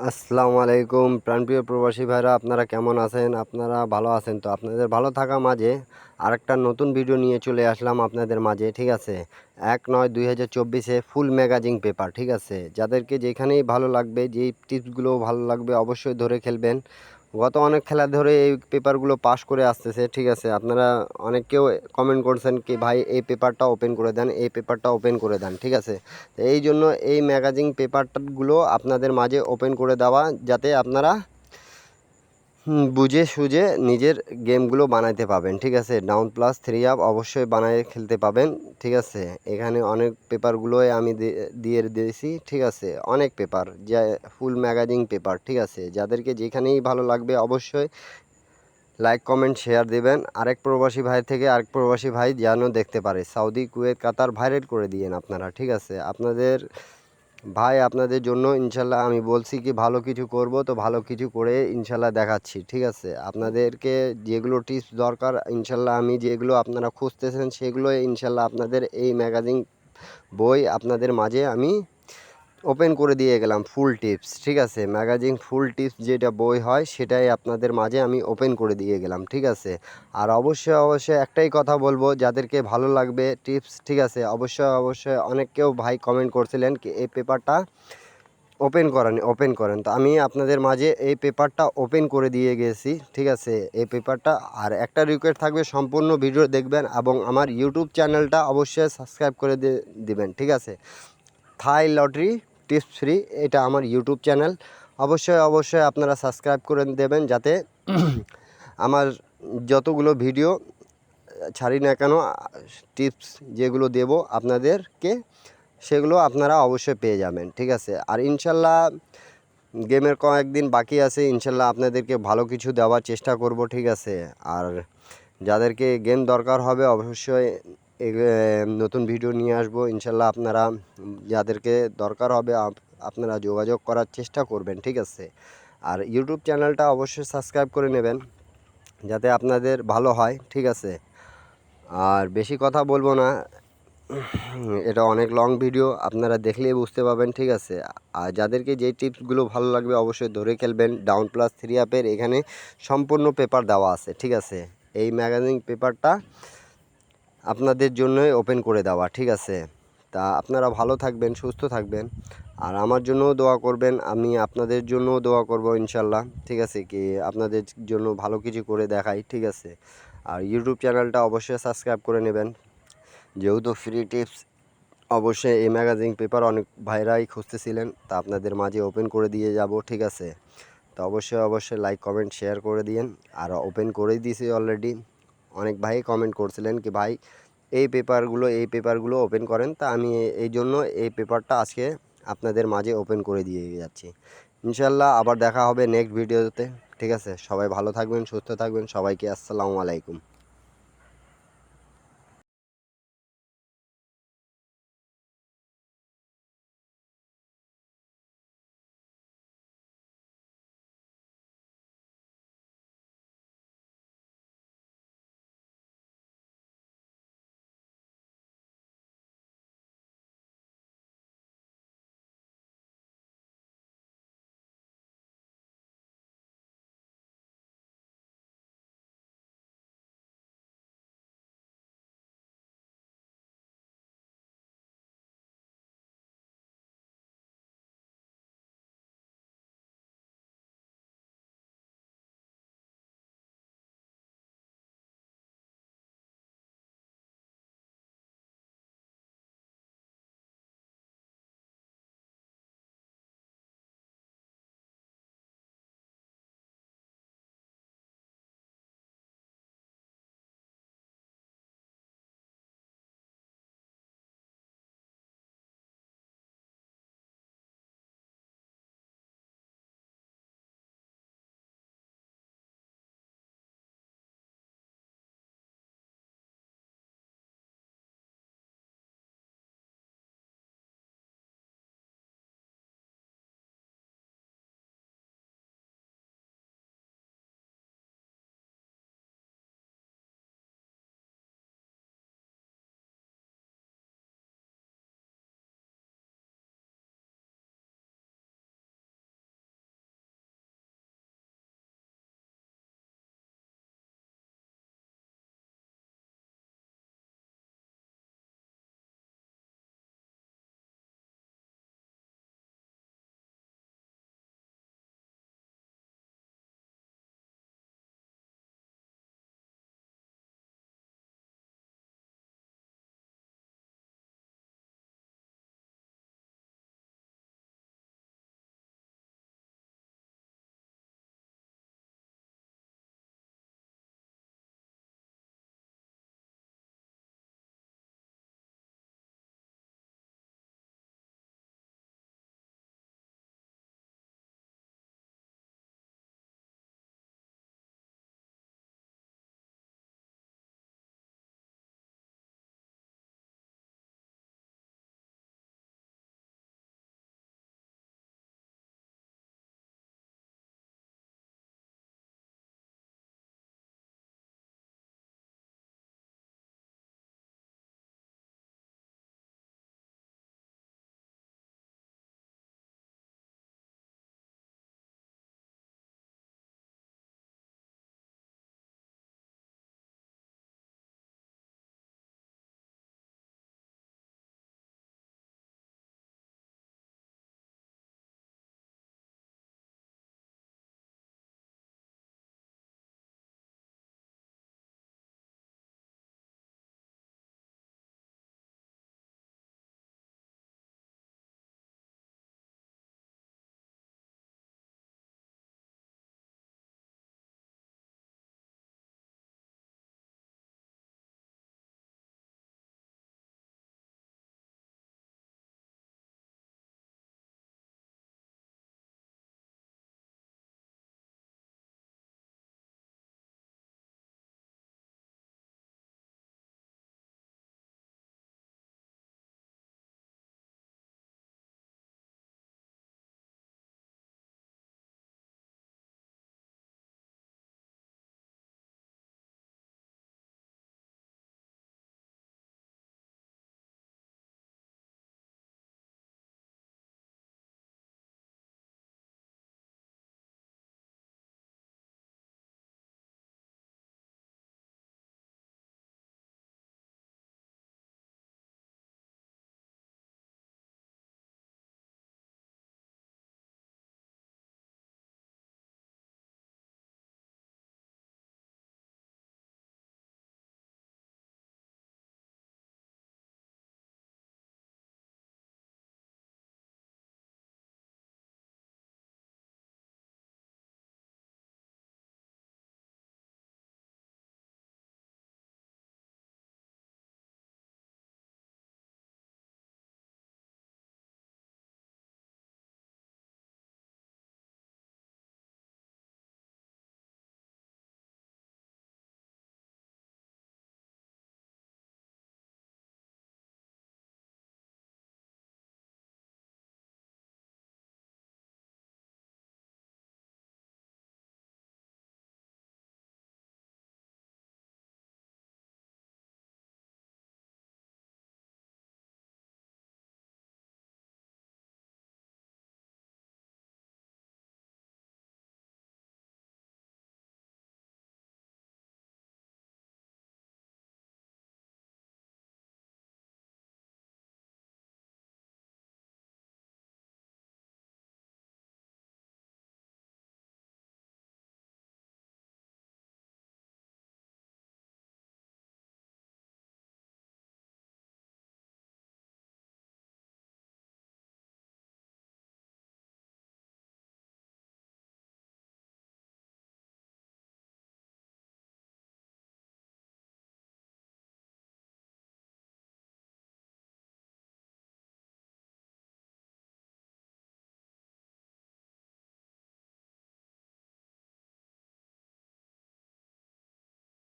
আসসালামু আলাইকুম প্রাণপ্রিয় প্রবাসী ভাইরা, আপনারা কেমন আছেন? আপনারা ভালো আছেন তো? আপনাদের ভালো থাকা মাঝে আরেকটা নতুন ভিডিও নিয়ে চলে আসলাম আপনাদের মাঝে। ঠিক আছে, 1/9/2024 ফুল ম্যাগাজিন পেপার। ঠিক আছে, যাদেরকে যেখানেই ভালো লাগবে, যেই টিপসগুলো ভালো লাগবে অবশ্যই ধরে খেলবেন। গত অনেক খেলা ধরে এই পেপারগুলো পাস করে আসতেছে। ঠিক আছে, আপনারা অনেকেও কমেন্ট করছেন কি ভাই এই পেপারটা ওপেন করে দেন, এই পেপারটা ওপেন করে দেন। ঠিক আছে, তো এই জন্য এই ম্যাগাজিন পেপারগুলো আপনাদের মাঝে ওপেন করে দেওয়া, যাতে আপনারা বুঝে সুঝে নিজের গেমগুলো বানাইতে পাবেন। ঠিক আছে, ডাউন প্লাস 3 আপ অবশ্যই বানায় খেলতে পাবেন। ঠিক আছে, এখানে অনেক পেপারগুলোই আমি দিয়ে দিয়েছি। ঠিক আছে, অনেক পেপার, যা ফুল ম্যাগাজিন পেপার। ঠিক আছে, যাদেরকে যেখানেই ভালো লাগবে অবশ্যই লাইক কমেন্ট শেয়ার দেবেন। আরেক প্রবাসী ভাই থেকে আরেক প্রবাসী ভাই যেন দেখতে পারে, সৌদি কুয়েত কাতার ভাইরাল করে দিয়েন আপনারা। ঠিক আছে, আপনাদের ভাই আপনাদের জন্য ইনশাল্লাহ আমি বলছি কি ভালো কিছু করব, তো ভালো কিছু করে ইনশাল্লাহ দেখাচ্ছি। ঠিক আছে, আপনাদেরকে যেগুলো টিপস দরকার ইনশাল্লাহ আমি যেগুলো আপনারা খুঁজতেছেন সেগুলো ইনশাল্লাহ আপনাদের এই ম্যাগাজিন বই আপনাদের মাঝে আমি ওপেন করে দিয়ে গেলাম ফুল টিপস। ঠিক আছে, ম্যাগাজিন ফুল টিপস যেটা বই হয় সেটাই আপনাদের মাঝে আমি ওপেন করে দিয়ে গেলাম। ঠিক আছে, আর অবশ্যই একটাই কথা বলবো, যাদেরকে ভালো লাগবে টিপস। ঠিক আছে, অবশ্যই অনেকেও ভাই কমেন্ট করছিলেন কি এই পেপারটা ওপেন করেন, তো আমি আপনাদের মাঝে এই পেপারটা ওপেন করে দিয়ে গেছি। ঠিক আছে, এই পেপারটা আর একটা রিকোয়েস্ট থাকবে, সম্পূর্ণ ভিডিও দেখবেন এবং আমার ইউটিউব চ্যানেলটা অবশ্যই সাবস্ক্রাইব করে দিবেন। ঠিক আছে, থাই লটারি টিপস ফ্রি, এটা আমার ইউটিউব চ্যানেল। অবশ্যই আপনারা সাবস্ক্রাইব করে দেবেন, যাতে আমার যতগুলো ভিডিও ছাড়ি না কেন, টিপস যেগুলো দেব আপনাদেরকে সেগুলো আপনারা অবশ্যই পেয়ে যাবেন। ঠিক আছে, আর ইনশাল্লাহ গেমের কয়েকদিন বাকি আছে, ইনশাল্লাহ আপনাদেরকে ভালো কিছু দেওয়ার চেষ্টা করব। ঠিক আছে, আর যাদেরকে গেম দরকার হবে অবশ্যই নতুন ভিডিও নিয়ে আসবো ইনশাল্লাহ। আপনারা যাদেরকে দরকার হবে আপনারা যোগাযোগ করার চেষ্টা করবেন। ঠিক আছে, আর ইউটিউব চ্যানেলটা অবশ্যই সাবস্ক্রাইব করে নেবেন, যাতে আপনাদের ভালো হয়। ঠিক আছে, আর বেশি কথা বলবো না, এটা অনেক লং ভিডিও, আপনারা দেখলেই বুঝতে পারবেন। ঠিক আছে, আর যাদেরকে যেই টিপসগুলো ভালো লাগবে অবশ্যই ধরে খেলবেন। ডাউন প্লাস 3 অ্যাপের এখানে সম্পূর্ণ পেপার দেওয়া আছে। ঠিক আছে, এই ম্যাগাজিন পেপারটা আপনাদের জন্যই ওপেন করে দেওয়া। ঠিক আছে, তা আপনারা ভালো থাকবেন, সুস্থ থাকবেন, আর আমার জন্যও দোয়া করবেন, আমি আপনাদের জন্যও দোয়া করব ইনশাল্লাহ। ঠিক আছে, কি আপনাদের জন্য ভালো কিছু করে দেখাই। ঠিক আছে, আর ইউটিউব চ্যানেলটা অবশ্যই সাবস্ক্রাইব করে নেবেন, যেহেতু ফ্রি টিপস। অবশ্যই এই ম্যাগাজিন পেপার অনেক ভাইরাই খুঁজতেছিলেন, তা আপনাদের মাঝে ওপেন করে দিয়ে যাব। ঠিক আছে, তো অবশ্যই লাইক কমেন্ট শেয়ার করে দিয়েন, আর ওপেন করেই দিয়েছি অলরেডি। অনেক ভাই কমেন্ট করছিলেন কি ভাই এই পেপারগুলো ওপেন করেন, তা আমি এই জন্য এই পেপারটা আজকে আপনাদের মাঝে ওপেন করে দিয়ে যাচ্ছি। ইনশাল্লাহ আবার দেখা হবে নেক্সট ভিডিওতে। ঠিক আছে, সবাই ভালো থাকবেন, সুস্থ থাকবেন, সবাইকে আসসালামু আলাইকুম।